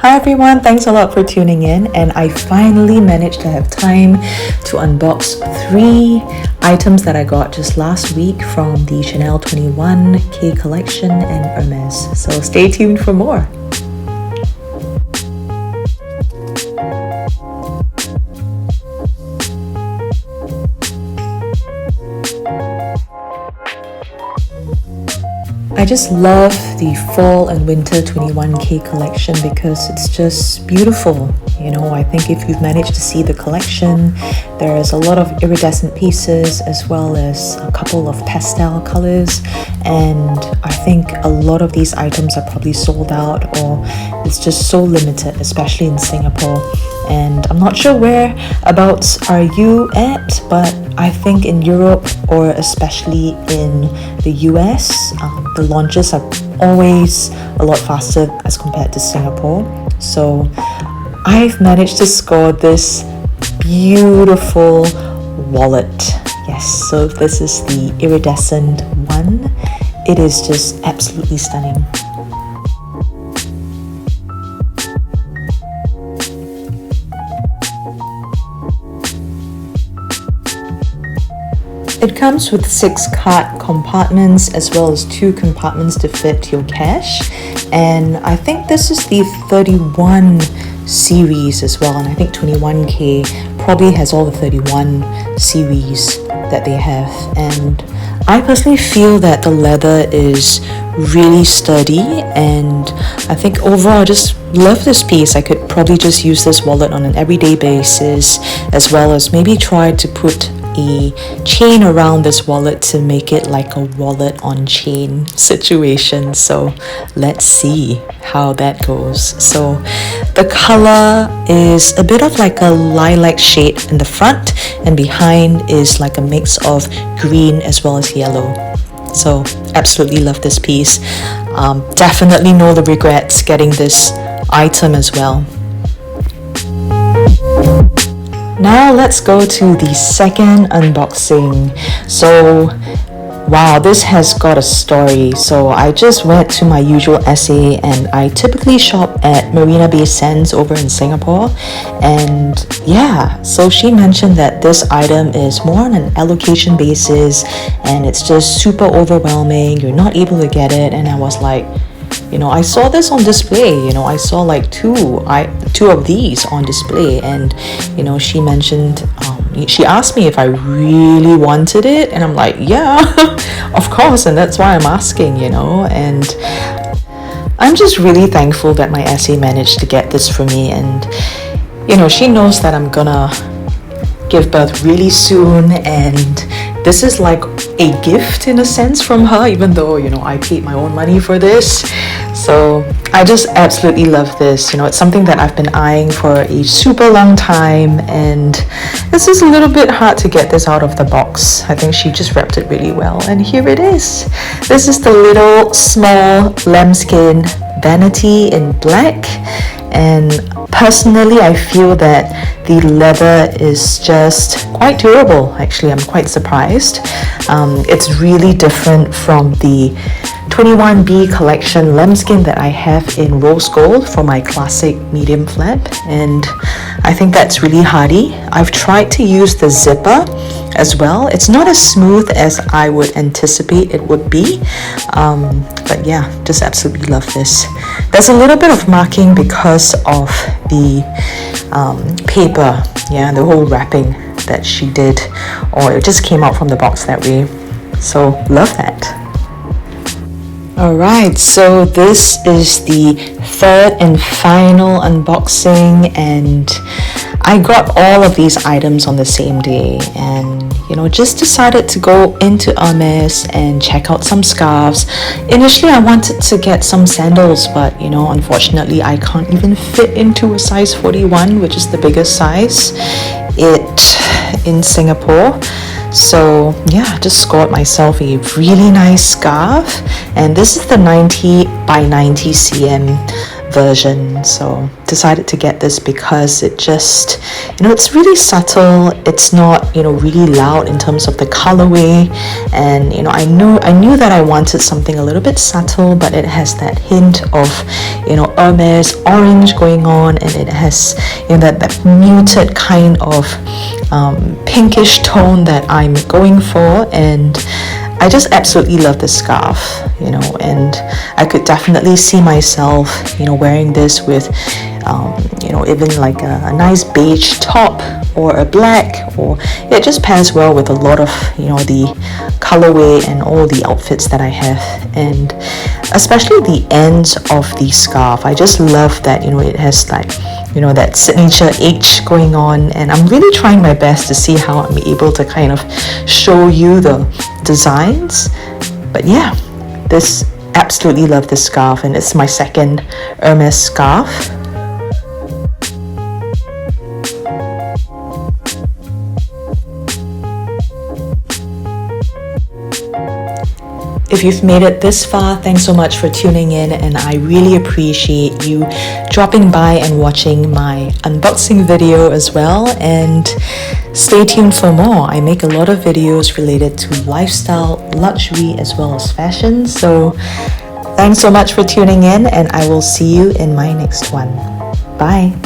Hi everyone, thanks a lot for tuning in, and I finally managed to have time to unbox 3 items that I got just last week from the Chanel 21K collection and Hermes. So stay tuned for more. I just love the fall and winter 21K collection because it's just beautiful. You know, I think if you've managed to see the collection, there's a lot of iridescent pieces as well as a couple of pastel colors, and I think a lot of these items are probably sold out or it's just so limited, especially in Singapore. And I'm not sure whereabouts are you at, but I think in Europe or especially in the US, the launches are always a lot faster as compared to Singapore. So I've managed to score this beautiful wallet. Yes, so this is the iridescent one. It is just absolutely stunning. It comes with 6 card compartments as well as 2 compartments to fit your cash, and I think this is the 31 series as well, and I think 21K probably has all the 31 series that they have. And I personally feel that the leather is really sturdy, and I think overall I just love this piece. I could probably just use this wallet on an everyday basis, as well as maybe try to put a chain around this wallet to make it like a wallet on chain situation. So let's see how that goes. So the color is a bit of like a lilac shade in the front, and behind is like a mix of green as well as yellow. So absolutely love this piece. Definitely no regrets getting this item as well. Now let's go to the second unboxing. So wow, this has got a story. So I just went to my usual SA, and I typically shop at Marina Bay Sands over in Singapore. And yeah, so she mentioned that this item is more on an allocation basis and it's just super overwhelming. You're not able to get it. And I was like, you know, I saw this on display. You know, I saw like two of these on display, and you know, she mentioned, she asked me if I really wanted it, and I'm like, yeah, of course, and that's why I'm asking, you know. And I'm just really thankful that my SA managed to get this for me, and you know, she knows that I'm gonna give birth really soon, and this is like a gift in a sense from her, even though, you know, I paid my own money for this. So I just absolutely love this. You know, it's something that I've been eyeing for a super long time, and this is a little bit hard to get this out of the box. I think she just wrapped it really well, and here it is. This is the little small lambskin vanity in black, and personally I feel that the leather is just quite durable. Actually, I'm quite surprised. It's really different from the 21B collection lambskin that I have in rose gold for my classic medium flap, and I think that's really hardy. I've tried to use the zipper as well. It's not as smooth as I would anticipate it would be, but yeah, just absolutely love this. There's a little bit of marking because of the paper, yeah, the whole wrapping that she did, or it just came out from the box that way. So love that. Alright, so this is the third and final unboxing, and I got all of these items on the same day, and you know, just decided to go into Hermes and check out some scarves. Initially I wanted to get some sandals, but you know, unfortunately I can't even fit into a size 41, which is the biggest size in Singapore. So yeah, just scored myself a really nice scarf, and this is the 90 by 90 cm version. So decided to get this because it just, it's really subtle. It's not, really loud in terms of the colorway. And, I knew that I wanted something a little bit subtle, but it has that hint of, Hermes orange going on, and it has, that muted kind of pinkish tone that I'm going for. And I just absolutely love this scarf, and I could definitely see myself, wearing this with, even like a nice beige top or a black, or it just pairs well with a lot of, the colorway and all the outfits that I have. And especially the ends of the scarf, I just love that, it has like, that signature H going on, and I'm really trying my best to see how I'm able to kind of show you the designs. But yeah, absolutely love this scarf, and it's my second Hermes scarf. If you've made it this far, thanks so much for tuning in, and I really appreciate you dropping by and watching my unboxing video as well. And stay tuned for more. I make a lot of videos related to lifestyle, luxury, as well as fashion. So thanks so much for tuning in, and I will see you in my next one. Bye.